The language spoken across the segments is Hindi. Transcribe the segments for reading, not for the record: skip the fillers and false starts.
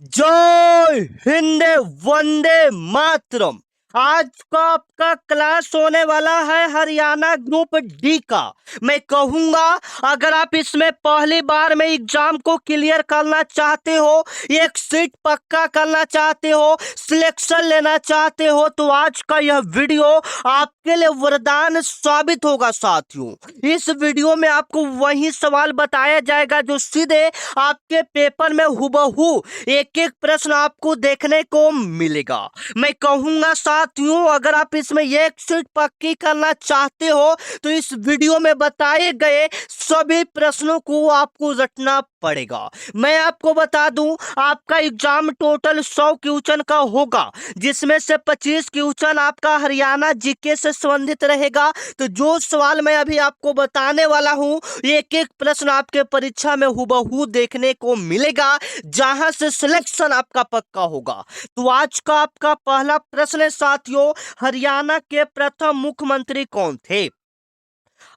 जय हिंद, वंदे मातरम। आज का आपका क्लास होने वाला है हरियाणा ग्रुप डी का। मैं कहूंगा अगर आप इसमें पहली बार में एग्जाम को क्लियर करना चाहते हो, एक सीट पक्का करना चाहते हो, सिलेक्शन लेना चाहते हो, तो आज का यह वीडियो आपके लिए वरदान साबित होगा साथियों। इस वीडियो में आपको वही सवाल बताया जाएगा जो सीधे आपके पेपर में हुबहू एक एक प्रश्न आपको देखने को मिलेगा। मैं कहूंगा साथियों अगर आप इसमें एक सीट पक्की करना चाहते हो तो इस वीडियो में बताए गए सभी प्रश्नों को आपको रटना पड़ेगा। मैं आपको बता दूं आपका एग्जाम टोटल 100 क्वेश्चन का होगा, जिसमें से 25 क्वेश्चन आपका हरियाणा जीके से संबंधित रहेगा। तो जो सवाल मैं अभी आपको बताने वाला हूं एक एक प्रश्न आपके परीक्षा में हुबहू देखने को मिलेगा, जहां से सिलेक्शन आपका पक्का होगा। तो आज का आपका पहला प्रश्न है साथियों, हरियाणा के प्रथम मुख्यमंत्री कौन थे?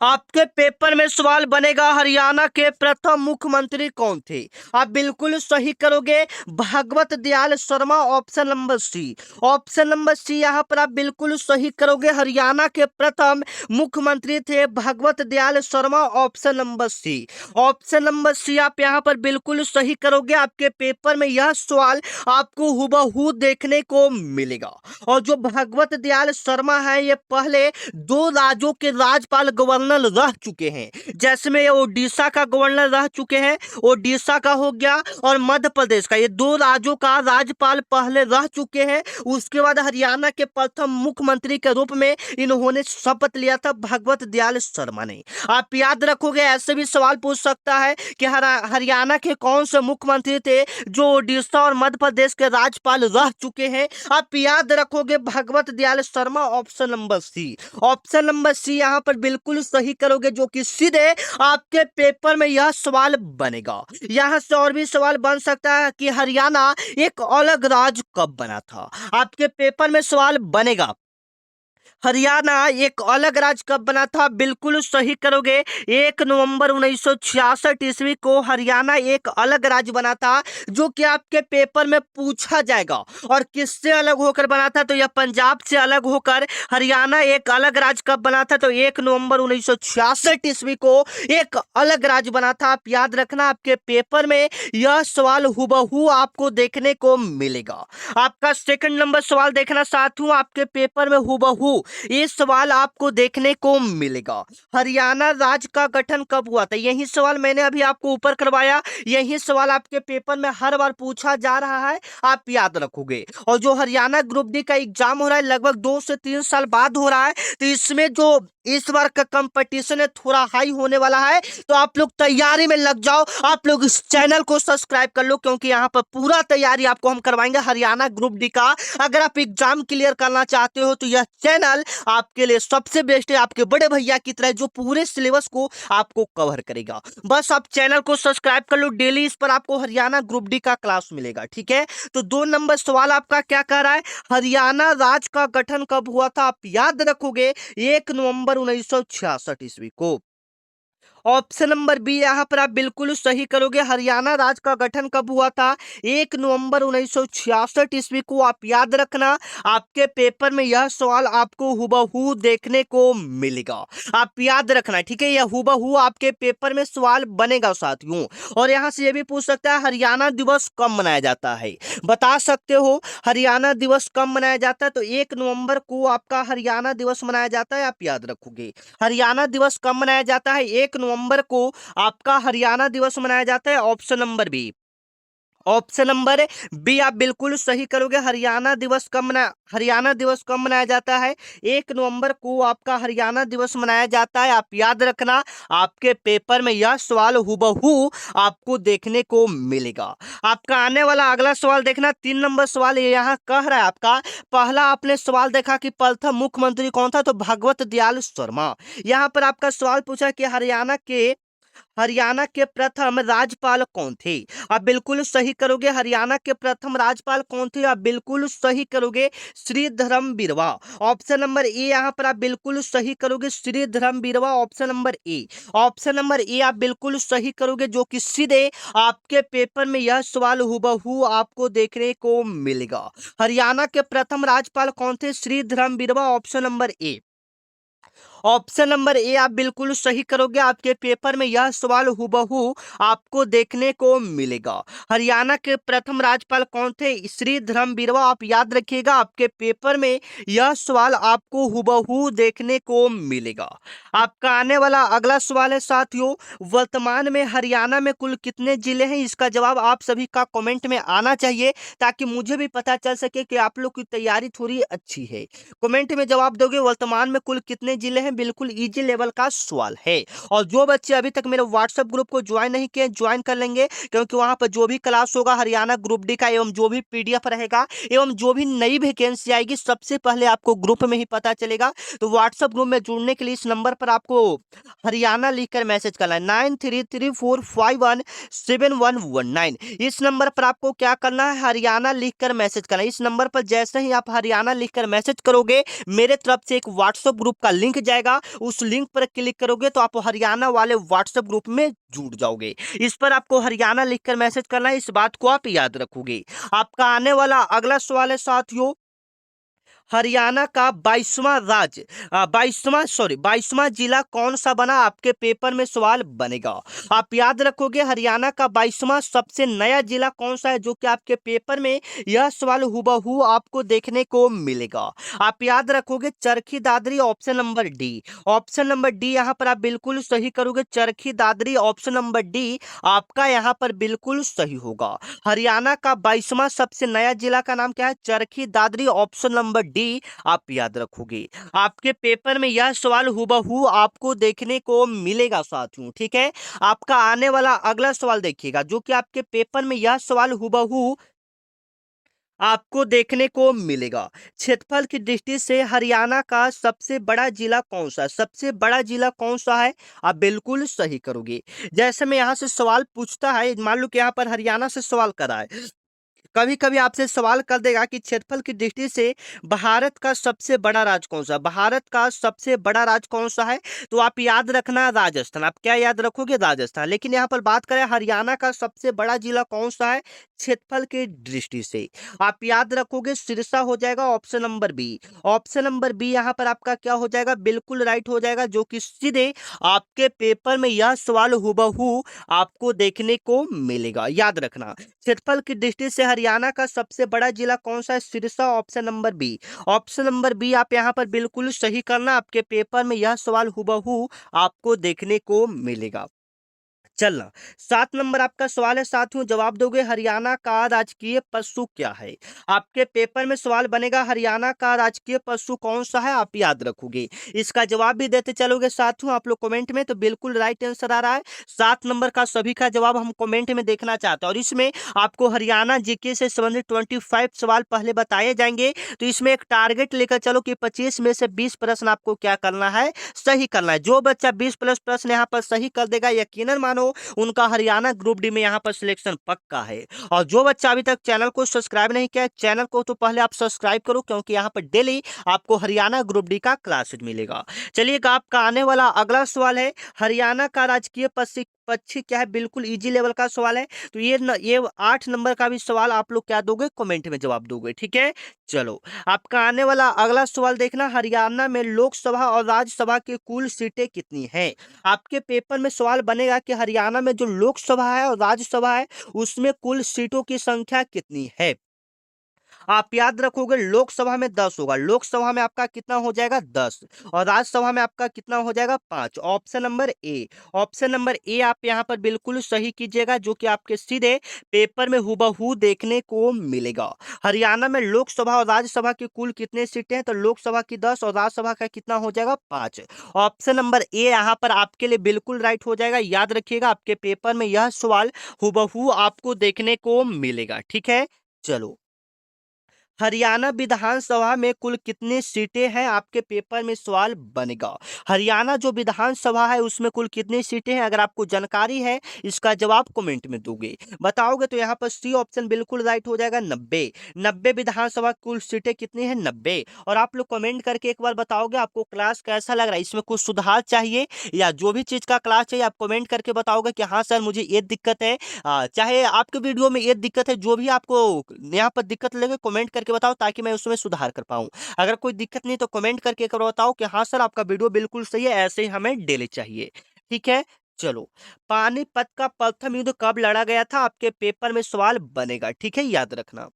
आपके पेपर में सवाल बनेगा हरियाणा के प्रथम मुख्यमंत्री कौन थे? आप बिल्कुल सही करोगे, Bhagwat Dayal Sharma, option number C. Option number C यहां पर आप बिल्कुल सही करोगे, हरियाणा के प्रथम मुख्यमंत्री थे Bhagwat Dayal Sharma, option number C. Option number C आप यहां पर बिल्कुल सही करोगे। आपके पेपर में यह सवाल आपको हुबहू देखने को मिलेगा। और जो भागवत दयाल शर्मा है ये पहले दो राज्यों के राज्यपाल गवर्नर रह चुके हैं, जैसे में ये ओडिशा का गवर्नर रह चुके हैं, ओडिशा का हो गया, और मध्य प्रदेश का, ये दो राज्यों का राज्यपाल पहले रह चुके हैं। उसके बाद हरियाणा के प्रथम मुख्यमंत्री के रूप में इन्होंने शपथ लिया था भागवत दयाल शर्मा ने। आप याद रखोगे, ऐसे भी सवाल पूछ सकता है कि हरियाणा के कौन से मुख्यमंत्री थे जो ओडिशा और मध्य प्रदेश के राज्यपाल रह चुके हैं? आप याद रखोगे Bhagwat Dayal Sharma, option number C. Option number C यहां पर बिल्कुल सही करोगे, जो कि सीधे आपके पेपर में यह सवाल बनेगा। यहां से और भी सवाल बन सकता है कि हरियाणा एक अलग राज्य कब बना था? आपके पेपर में सवाल बनेगा हरियाणा एक अलग राज्य कब बना था? बिल्कुल सही करोगे, 1 नवंबर 1966 ईस्वी को हरियाणा एक अलग राज्य बना था, जो कि आपके पेपर में पूछा जाएगा। और किससे अलग होकर बना था? तो यह पंजाब से अलग होकर हरियाणा एक अलग राज्य कब बना था? तो 1 नवंबर 1966 ईस्वी को एक अलग राज्य बना था। आप याद रखना, आपके पेपर में यह सवाल हुबहू आपको देखने को मिलेगा। आपका सेकंड नंबर सवाल देखना साथियों, आपके पेपर में हुबहू ये सवाल आपको देखने को मिलेगा, हरियाणा राज्य का गठन कब हुआ था? यही सवाल मैंने अभी आपको ऊपर करवाया, यही सवाल आपके पेपर में हर बार पूछा जा रहा है, आप याद रखोगे। और जो हरियाणा ग्रुप डी का एग्जाम हो रहा है लगभग 2 से 3 साल बाद हो रहा है, तो इसमें जो इस बार का कंपटीशन है थोड़ा हाई होने वाला है, तो आप लोग तैयारी में लग जाओ। आप लोग इस चैनल को सब्सक्राइब कर लो, क्योंकि यहाँ पर पूरा तैयारी आपको हम करवाएंगे हरियाणा ग्रुप डी का। अगर आप एग्जाम क्लियर करना चाहते हो तो यह चैनल आपके लिए सबसे बेस्ट है, आपके बड़े भैया की तरह जो पूरे सिलेबस को आपको कवर करेगा। बस आप चैनल को सब्सक्राइब कर लो, डेली इस पर आपको हरियाणा ग्रुप डी का क्लास मिलेगा, ठीक है। तो 2 नंबर सवाल आपका क्या कह रहा है, हरियाणा राज्य का गठन कब हुआ था? आप याद रखोगे 1 नवंबर 1966 ईस्वी को। ऑप्शन नंबर बी यहां पर आप बिल्कुल सही करोगे, हरियाणा राज्य का गठन कब हुआ था? 1 नवंबर 1966 ईस्वी को। आप याद रखना, आपके पेपर में यह सवाल आपको हुबहू देखने को मिलेगा। आप याद रखना, ठीक है, यह हुबहू आपके पेपर में सवाल बनेगा साथियों। और यहां से यह भी पूछ सकता है हरियाणा दिवस कब मनाया जाता है? बता सकते हो हरियाणा दिवस कब मनाया जाता है? तो 1 नवंबर को आपका हरियाणा दिवस मनाया जाता है, आप याद रखोगे। हरियाणा दिवस कब मनाया जाता है? 1 नवंबर को आपका हरियाणा दिवस मनाया जाता है, option number B. Option number B आप बिल्कुल सही करोगे, हरियाणा दिवस कब मनाया जाता है? 1 नवंबर को आपका हरियाणा दिवस मनाया जाता है, आप याद रखना। आपके पेपर में यह सवाल हुबहू आपको देखने को मिलेगा। आपका आने वाला अगला सवाल देखना, 3 नंबर सवाल ये यहाँ कह रहा है आपका, पहला आपने सवाल देखा कि प्रथम मुख्यमंत्री कौन था? तो भागवत दयाल शर्मा। यहाँ पर आपका सवाल पूछा कि हरियाणा के हरियाणा के प्रथम राज्यपाल कौन थे? आप बिल्कुल सही करोगे। हरियाणा के प्रथम राज्यपाल कौन थे? आप बिल्कुल सही करोगे, श्रीधरम बिरवा। ऑप्शन नंबर ए यहाँ पर आप बिल्कुल सही करोगे, श्रीधरम बिरवा। Option number A, option number A आप बिल्कुल सही करोगे, जो कि सीधे आपके पेपर में यह सवाल हुबहू आपको देखने को मिलेगा। हरियाणा के प्रथम राज्यपाल कौन थे? श्रीधरम बिरवा। Option number A, option number A आप बिल्कुल सही करोगे। आपके पेपर में यह सवाल हुबहू आपको देखने को मिलेगा। हरियाणा के प्रथम राज्यपाल कौन थे? श्रीधरम बिरवा। आप याद रखिएगा, आपके पेपर में यह सवाल आपको हुबहू देखने को मिलेगा। आपका आने वाला अगला सवाल है साथियों, वर्तमान में हरियाणा में कुल कितने जिले हैं? इसका जवाब आप सभी का कमेंट में आना चाहिए, ताकि मुझे भी पता चल सके कि आप लोग की तैयारी थोड़ी अच्छी है। कमेंट में जवाब दोगे वर्तमान में कुल कितने जिले हैं, बिल्कुल इजी लेवल का सवाल है। और जो बच्चे अभी तक मेरे व्हाट्सएप ग्रुप को ज्वाइन नहीं किए, ज्वाइन कर लेंगे, क्योंकि वहां पर जो भी क्लास होगा हरियाणा ग्रुप डी का, एवं जो भी पीडीएफ रहेगा, एवं जो भी नई वैकेंसी आएगी, सबसे पहले आपको ग्रुप में ही पता चलेगा। तो व्हाट्सएप ग्रुप में जुड़ने के लिए इस नंबर पर आपको हरियाणा लिखकर मैसेज करना है, 9334517119। इस नंबर पर आपको क्या करना है, हरियाणा लिखकर मैसेज करना है। इस नंबर पर जैसे ही आप हरियाणा लिखकर मैसेज करोगे, मेरे तरफ से एक व्हाट्सएप ग्रुप का लिंक जाएगा, उस लिंक पर क्लिक करोगे तो आप हरियाणा वाले व्हाट्सएप ग्रुप में जुड़ जाओगे। इस पर आपको हरियाणा लिखकर मैसेज करना है, इस बात को आप याद रखोगे। आपका आने वाला अगला सवाल है साथियों, हरियाणा का 22वां जिला कौन सा बना? आपके पेपर में सवाल बनेगा। आप याद रखोगे, हरियाणा का 22वां सबसे नया जिला कौन सा है, जो कि आपके पेपर में यह सवाल हुबहू आपको देखने को मिलेगा। आप याद रखोगे, Charkhi Dadri. Option number D, option number D यहाँ पर आप बिल्कुल सही करोगे, Charkhi Dadri. Option number D आपका यहाँ पर बिल्कुल सही होगा। हरियाणा का 22वां सबसे नया जिला का नाम क्या है? चरखी दादरी। ऑप्शन नंबर डी आप याद रखोगे। आपके पेपर में यह सवाल हुबहू आपको देखने को मिलेगा साथियों, ठीक है। आपका आने वाला अगला सवाल देखिएगा, जो कि आपके पेपर में यह सवाल हुबहू आपको देखने को मिलेगा। क्षेत्रफल की दृष्टि से हरियाणा का सबसे बड़ा जिला कौन सा है? सबसे बड़ा जिला कौन सा है? आप बिल्कुल सही करोगे। जैसे मैं यहां से सवाल पूछता है, मान लो कि यहाँ पर हरियाणा से सवाल करा है, कभी कभी आपसे सवाल कर देगा कि क्षेत्रफल की दृष्टि से भारत का सबसे बड़ा राज्य कौन सा है? भारत का सबसे बड़ा राज्य कौन सा है? तो आप याद रखना राजस्थान। आप क्या याद रखोगे? राजस्थान। लेकिन यहाँ पर बात करें हरियाणा का सबसे बड़ा जिला कौन सा है क्षेत्रफल की दृष्टि से, आप याद रखोगे सिरसा हो जाएगा। Option number B, option number B यहाँ पर आपका क्या हो जाएगा? बिल्कुल राइट हो जाएगा, जो कि सीधे आपके पेपर में यह सवाल हुबहू आपको देखने को मिलेगा। याद रखना, क्षेत्रफल की दृष्टि से हरियाणा का सबसे बड़ा जिला कौन सा है? Sirsa. Option number B, option number B आप यहाँ पर बिल्कुल सही करना, आपके पेपर में यह सवाल हुबहू आपको देखने को मिलेगा। चलना, 7 नंबर आपका सवाल है साथियों, जवाब दोगे, हरियाणा का राजकीय पशु क्या है? आपके पेपर में सवाल बनेगा, हरियाणा का राजकीय पशु कौन सा है? आप याद रखोगे। इसका जवाब भी देते चलोगे साथियों आप लोग कमेंट में, तो बिल्कुल राइट आंसर आ रहा है। 7 नंबर का सभी का जवाब हम कमेंट में देखना चाहते हैं, और इसमें आपको हरियाणा जीके से संबंधित 25 सवाल पहले बताए जाएंगे। तो इसमें एक टारगेट लेकर चलो कि 25 में से 20 प्रश्न आपको क्या करना है? सही करना है। जो बच्चा 20 प्लस प्रश्न यहाँ पर सही कर देगा, यकीनन मानो उनका हरियाणा ग्रुप डी में यहाँ पर सिलेक्शन पक्का है। और जो बच्चा अभी तक चैनल को सब्सक्राइब नहीं किया, चैनल को तो पहले आप सब्सक्राइब करो, क्योंकि यहाँ पर डेली आपको हरियाणा ग्रुप डी का क्लासेज मिलेगा। चलिए, आपका आने वाला अगला सवाल है, हरियाणा का राजकीय पक्षी क्या है? बिल्कुल इजी लेवल का सवाल है। तो ये 8 नंबर का भी सवाल आप लोग क्या दोगे? कमेंट में जवाब दोगे, ठीक है। चलो, आपका आने वाला अगला सवाल देखना, हरियाणा में लोकसभा और राज्यसभा की कुल सीटें कितनी हैं? आपके पेपर में सवाल बनेगा कि हरियाणा में जो लोकसभा है और राज्यसभा है, उसमें कुल सीटों की संख्या कितनी है? आप याद रखोगे, लोकसभा में 10 होगा। लोकसभा में आपका कितना हो जाएगा? 10। और राज्यसभा में आपका कितना हो जाएगा? 5। Option number A, option number A आप यहाँ पर बिल्कुल सही कीजिएगा, जो कि आपके सीधे पेपर में हुबहू देखने को मिलेगा। हरियाणा में लोकसभा और राज्यसभा की कुल कितने सीटें हैं? तो लोकसभा की 10 और राज्यसभा का कितना हो जाएगा? 5। ऑप्शन नंबर ए यहाँ पर आपके लिए बिल्कुल राइट हो जाएगा। याद रखिएगा, आपके पेपर में यह सवाल हुबहू आपको देखने को मिलेगा, ठीक है। चलो, हरियाणा विधानसभा में कुल कितनी सीटें हैं, आपके पेपर में सवाल बनेगा। हरियाणा जो विधानसभा है उसमें कुल कितनी सीटें हैं, अगर आपको जानकारी है इसका जवाब कमेंट में दोगे। बताओगे तो यहाँ पर सी ऑप्शन बिल्कुल राइट हो जाएगा, 90। 90 विधानसभा कुल सीटें कितनी है, 90। और आप लोग कमेंट करके एक बार बताओगे आपको क्लास कैसा लग रहा है, इसमें कुछ सुधार चाहिए या जो भी चीज का क्लास चाहिए आप कमेंट करके बताओगे कि हाँ सर मुझे ये दिक्कत है। चाहे आपके वीडियो में ये दिक्कत है, जो भी आपको यहाँ पर दिक्कत लगे कमेंट करके बताओ ताकि मैं उसमें सुधार कर पाऊँ। अगर कोई दिक्कत नहीं तो कमेंट करके एक बार बताओ कि हाँ सर आपका वीडियो बिल्कुल सही है, ऐसे ही हमें डेली चाहिए। ठीक है, चलो। पानीपत का प्रथम युद्ध कब लड़ा गया था, आपके पेपर में सवाल बनेगा। ठीक है, याद रखना।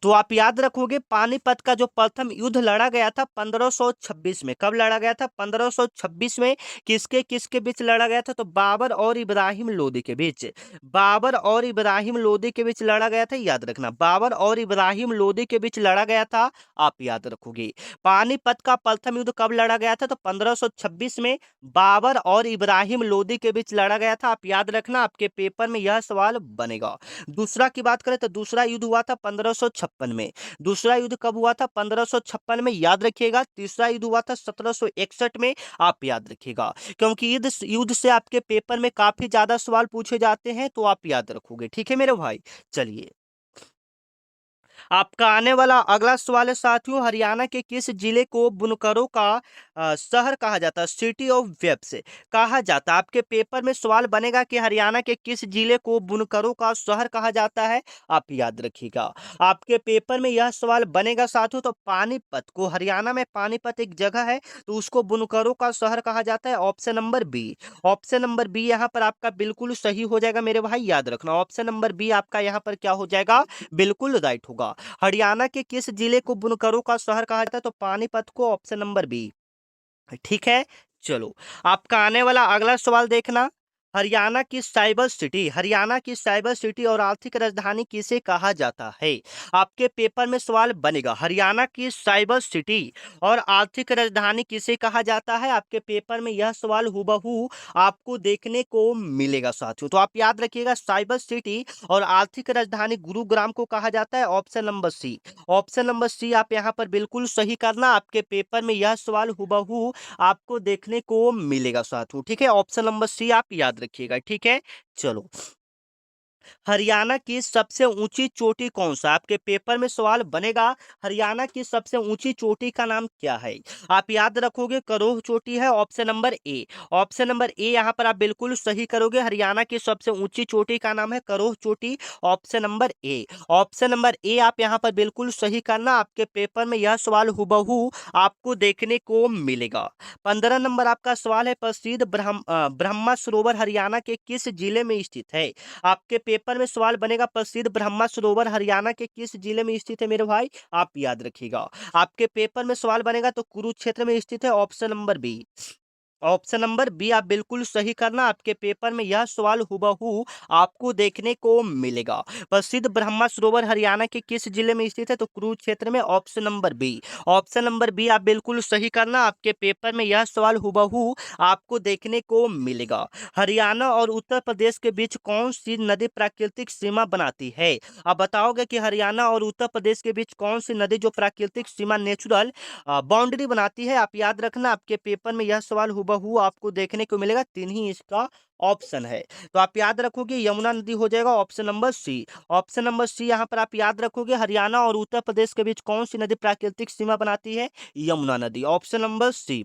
तो आप याद रखोगे पानीपत का जो प्रथम युद्ध लड़ा गया था 1526 में। कब लड़ा गया था, 1526 में। किसके किसके बीच लड़ा गया था, तो बाबर और इब्राहिम लोदी के बीच। बाबर और इब्राहिम लोदी के बीच लड़ा गया था, याद रखना। बाबर और इब्राहिम लोदी के बीच लड़ा गया था, आप याद रखोगे। पानीपत का प्रथम युद्ध कब लड़ा गया था, तो 1526 में बाबर और इब्राहिम लोदी के बीच लड़ा गया था, आप याद रखना। आपके पेपर में यह सवाल बनेगा। दूसरा की बात करें तो दूसरा युद्ध हुआ था 1556 में। दूसरा युद्ध कब हुआ था, 1556 में, याद रखिएगा। तीसरा युद्ध हुआ था 1761 में, आप याद रखिएगा। क्योंकि युद्ध युद्ध से आपके पेपर में काफी ज्यादा सवाल पूछे जाते हैं, तो आप याद रखोगे। ठीक है मेरे भाई, चलिए। आपका आने वाला अगला सवाल है साथियों, हरियाणा के किस जिले को बुनकरों का शहर कहा जाता है, सिटी ऑफ वेब्स कहा जाता है। आपके पेपर में सवाल बनेगा कि हरियाणा के किस जिले को बुनकरों का शहर कहा जाता है, आप याद रखिएगा। आपके पेपर में यह सवाल बनेगा साथियों, तो पानीपत को, हरियाणा में पानीपत एक जगह है तो उसको बुनकरों का शहर कहा जाता है। Option number B, option number B यहाँ पर आपका बिल्कुल सही हो जाएगा मेरे भाई, याद रखना। ऑप्शन नंबर बी आपका यहाँ पर क्या हो जाएगा, बिल्कुल राइट होगा। हरियाणा के किस जिले को बुनकरों का शहर कहा जाता है, तो पानीपत को, ऑप्शन नंबर बी। ठीक है, चलो। आपका आने वाला अगला सवाल देखना, हरियाणा की साइबर सिटी, हरियाणा की साइबर सिटी और आर्थिक राजधानी किसे कहा जाता है। आपके पेपर में सवाल बनेगा, हरियाणा की साइबर सिटी और आर्थिक राजधानी किसे कहा जाता है। आपके पेपर में यह सवाल हुबहू आपको देखने को मिलेगा साथियों। तो आप याद रखिएगा, साइबर सिटी और आर्थिक राजधानी गुरुग्राम को कहा जाता है, option number C. Option number C आप यहाँ पर बिल्कुल सही करना, आपके पेपर में यह सवाल हुबहू आपको देखने को मिलेगा साथियों। ठीक है, ऑप्शन नंबर सी आप याद रखिएगा। ठीक है, चलो। हरियाणा की सबसे ऊंची चोटी कौन सा, आपके पेपर में सवाल बनेगा, हरियाणा की सबसे ऊंची चोटी का नाम क्या है। आप याद रखोगे करोह चोटी है, option number A. Option number A यहाँ पर आप बिल्कुल सही करोगे, हरियाणा की सबसे ऊंची चोटी का नाम है करोह चोटी, option number A. Option number A आप यहाँ पर बिल्कुल सही करना, आपके पेपर में यह सवाल हुबहू आपको देखने को मिलेगा। 15 नंबर आपका सवाल है, प्रसिद्ध ब्रह्मा सरोवर हरियाणा के किस जिले में स्थित है। आपके पेपर में सवाल बनेगा, प्रसिद्ध ब्रह्मा सरोवर हरियाणा के किस जिले में स्थित है मेरे भाई, आप याद रखिएगा। आपके पेपर में सवाल बनेगा तो कुरुक्षेत्र में स्थित है, option number B. Option number B आप बिल्कुल सही करना, आपके पेपर में यह सवाल हुबहू आपको देखने को मिलेगा। प्रसिद्ध ब्रह्मा सरोवर हरियाणा के किस जिले में स्थित है, तो कुरुक्षेत्र में, option number B. Option number B आप बिल्कुल सही करना, आपके पेपर में यह सवाल हुबहू आपको देखने को मिलेगा। हरियाणा और उत्तर प्रदेश के बीच कौन सी नदी प्राकृतिक सीमा बनाती है। आप बताओगे कि हरियाणा और उत्तर प्रदेश के बीच कौन सी नदी जो प्राकृतिक सीमा, नेचुरल बाउंड्री बनाती है, आप याद रखना। आपके पेपर में यह सवाल हुबहू आपको देखने को मिलेगा, तीन ही इसका ऑप्शन है। तो आप याद रखोगे यमुना नदी हो जाएगा, option number C. Option number C यहाँ पर आप याद रखोगे, हरियाणा और उत्तर प्रदेश के बीच कौन सी नदी प्राकृतिक सीमा बनाती है, यमुना नदी, ऑप्शन नंबर सी।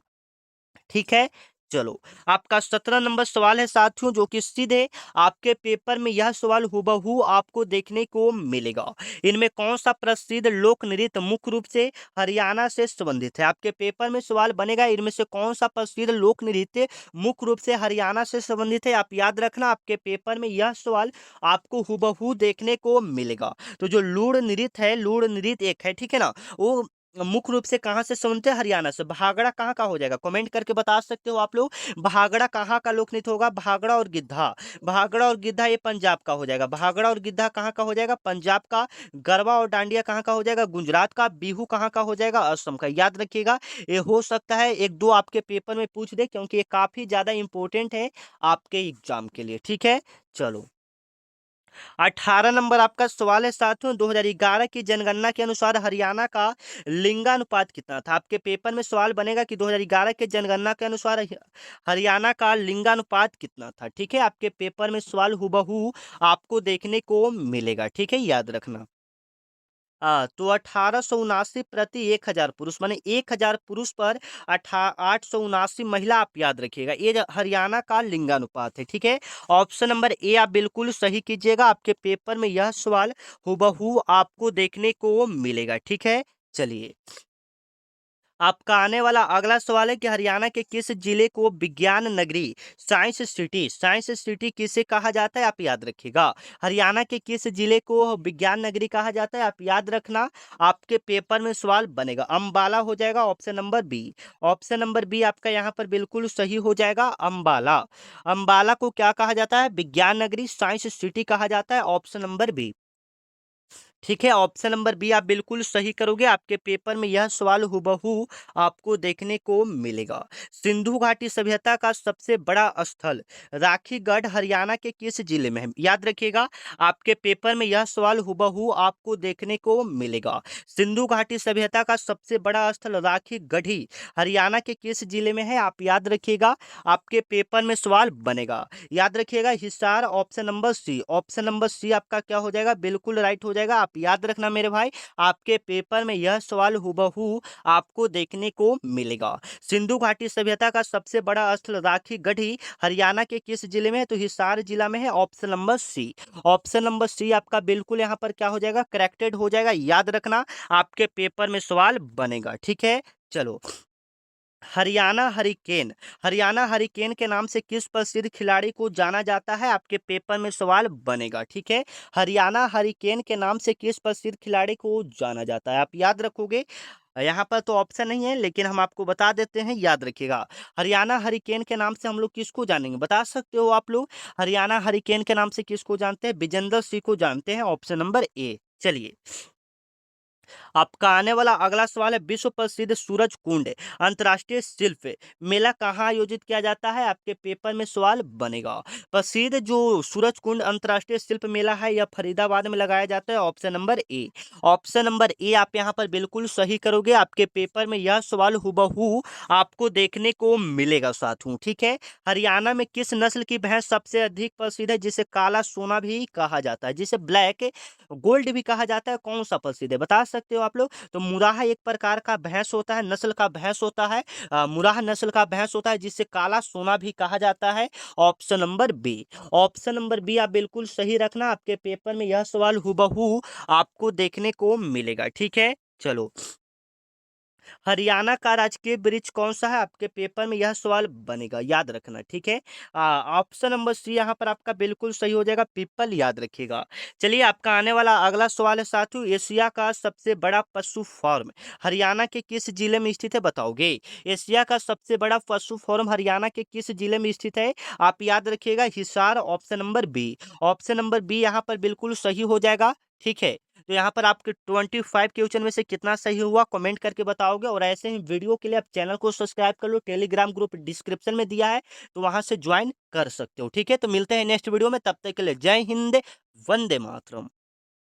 ठीक है, चलो। आपका 17 नंबर सवाल है साथियों, जो कि सीधे आपके पेपर में यह सवाल हुबहू आपको देखने को मिलेगा। इनमें कौन सा प्रसिद्ध लोक नृत्य मुख्य रूप से हरियाणा से संबंधित है। आपके पेपर में सवाल बनेगा, इनमें से कौन सा प्रसिद्ध लोक नृत्य मुख्य रूप से हरियाणा से संबंधित है, आप याद रखना। आपके पेपर में यह सवाल आपको हुबहू देखने को मिलेगा। तो जो लूड़ नृत्य है, लूड़ नृत्य एक है, ठीक है ना, वो मुख्य रूप से कहाँ से संबंधित है, हरियाणा से। भागड़ा कहाँ का हो जाएगा, कमेंट करके बता सकते हो आप लोग। भागड़ा कहाँ का लोक नृत्य होगा, भागड़ा और गिद्धा। भागड़ा और गिद्धा ये पंजाब का हो जाएगा। भागड़ा और गिद्धा कहाँ का हो जाएगा, पंजाब का। गरबा और डांडिया कहाँ का हो जाएगा, गुजरात का। बिहू कहाँ का हो जाएगा, असम का। याद रखिएगा, ये हो सकता है एक दो आपके पेपर में पूछ दे, क्योंकि ये काफी ज्यादा इंपॉर्टेंट है आपके एग्जाम के लिए। ठीक है, चलो। 18 नंबर आपका सवाल है साथियों, 2011 की जनगणना के अनुसार हरियाणा का लिंगानुपात कितना था? आपके पेपर में सवाल बनेगा कि 2011 के जनगणना के अनुसार हरियाणा का लिंगानुपात कितना था। ठीक है, आपके पेपर में सवाल हुबहू आपको देखने को मिलेगा। ठीक है, याद रखना। तो 1879 प्रति 1000 पुरुष, माने 1000 पुरुष पर 879 महिला, आप याद रखिएगा। ये हरियाणा का लिंगानुपात है। ठीक है, ऑप्शन नंबर ए आप बिल्कुल सही कीजिएगा। आपके पेपर में यह सवाल हुबहू आपको देखने को मिलेगा। ठीक है, चलिए आपका आने वाला अगला सवाल है कि हरियाणा के किस जिले को विज्ञान नगरी, साइंस सिटी किसे कहा जाता है? आप याद रखिएगा। हरियाणा के किस जिले को विज्ञान नगरी कहा जाता है? आप याद रखना, आपके पेपर में सवाल बनेगा। अंबाला हो जाएगा option number B. Option number B आपका यहाँ पर बिल्कुल सही हो जाएगा, अंबाला। अंबाला को क्या कहा जाता है? विज्ञान नगरी, साइंस सिटी कहा जाता है, ऑप्शन नंबर बी। ठीक है, ऑप्शन नंबर बी आप बिल्कुल सही करोगे। आपके पेपर में यह सवाल हुबहू आपको देखने को मिलेगा। सिंधु घाटी सभ्यता का सबसे बड़ा स्थल राखीगढ़ हरियाणा के किस जिले में है? याद रखिएगा, आपके पेपर में यह सवाल हुबहू आपको देखने को मिलेगा। सिंधु घाटी सभ्यता का सबसे बड़ा स्थल राखीगढ़ी हरियाणा के किस जिले में है? आप याद रखिएगा, आपके पेपर में सवाल बनेगा। याद रखिएगा, Hisar, option number C. Option number C आपका क्या हो जाएगा? बिल्कुल राइट हो जाएगा। आप याद रखना मेरे भाई, आपके पेपर में यह सवाल हुबहू आपको देखने को मिलेगा। सिंधु घाटी सभ्यता का सबसे बड़ा स्थल राखीगढ़ी हरियाणा के किस जिले में है? तो हिसार जिला में है, option number C. Option number C आपका बिल्कुल यहाँ पर क्या हो जाएगा? करेक्टेड हो जाएगा। याद रखना, आपके पेपर में सवाल बनेगा। ठीक है, चलो हरियाणा हरिकेन, हरियाणा हरिकेन के नाम से किस प्रसिद्ध खिलाड़ी को जाना जाता है? आपके पेपर में सवाल बनेगा। ठीक है, हरियाणा हरिकेन के नाम से किस प्रसिद्ध खिलाड़ी को जाना जाता है? आप याद रखोगे। यहाँ पर तो ऑप्शन नहीं है, लेकिन हम आपको बता देते हैं, याद रखिएगा। हरियाणा हरिकेन के नाम से हम लोग किसको जानेंगे? बता सकते हो आप लोग, हरियाणा हरिकेन के नाम से किसको जानते हैं? विजेंद्र सिंह को जानते हैं, ऑप्शन नंबर ए। चलिए आपका आने वाला अगला सवाल है, विश्व प्रसिद्ध सूरज कुंड अंतर्राष्ट्रीय शिल्प मेला कहाँ आयोजित किया जाता है? आपके पेपर में सवाल बनेगा। प्रसिद्ध जो सूरज कुंड अंतर्राष्ट्रीय शिल्प मेला है, यह फरीदाबाद में लगाया जाता है, option number A. Option number A आप यहाँ पर बिल्कुल सही करोगे। आपके पेपर में यह सवाल हुबहू आपको देखने को मिलेगा साथियों। ठीक है, हरियाणा में किस नस्ल की भैंस सबसे अधिक प्रसिद्ध है, जिसे काला सोना भी कहा जाता है, जिसे ब्लैक गोल्ड भी कहा जाता है? कौन सा प्रसिद्ध है, बता सकते हो आप लोग? तो मुराह एक प्रकार का भैंस होता है, नस्ल का भैंस होता है, मुराह नस्ल का भैंस होता है, जिसे काला सोना भी कहा जाता है, option number B. Option number B आप बिल्कुल सही रखना, आपके पेपर में यह सवाल हुबहू आपको देखने को मिलेगा। ठीक है, चलो हरियाणा का राजकीय वृक्ष कौन सा है? आपके पेपर में यह सवाल बनेगा, याद रखना। ठीक है, ऑप्शन नंबर सी यहाँ पर आपका बिल्कुल सही हो जाएगा, पीपल, याद रखिएगा। चलिए आपका आने वाला अगला सवाल है साथियों, एशिया का सबसे बड़ा पशु फार्म हरियाणा के किस जिले में स्थित है? बताओगे, एशिया का सबसे बड़ा पशु फार्म हरियाणा के किस जिले में स्थित है? आप याद रखिएगा, Hisar, option number B. Option number B यहाँ पर बिल्कुल सही हो जाएगा। ठीक है, तो यहाँ पर आपके 25 क्वेश्चन में से कितना सही हुआ कमेंट करके बताओगे। और ऐसे ही वीडियो के लिए आप चैनल को सब्सक्राइब कर लो, टेलीग्राम ग्रुप डिस्क्रिप्शन में दिया है, तो वहां से ज्वाइन कर सकते हो। ठीक है, तो मिलते हैं नेक्स्ट वीडियो में, तब तक के लिए जय हिंद, वंदे मातरम।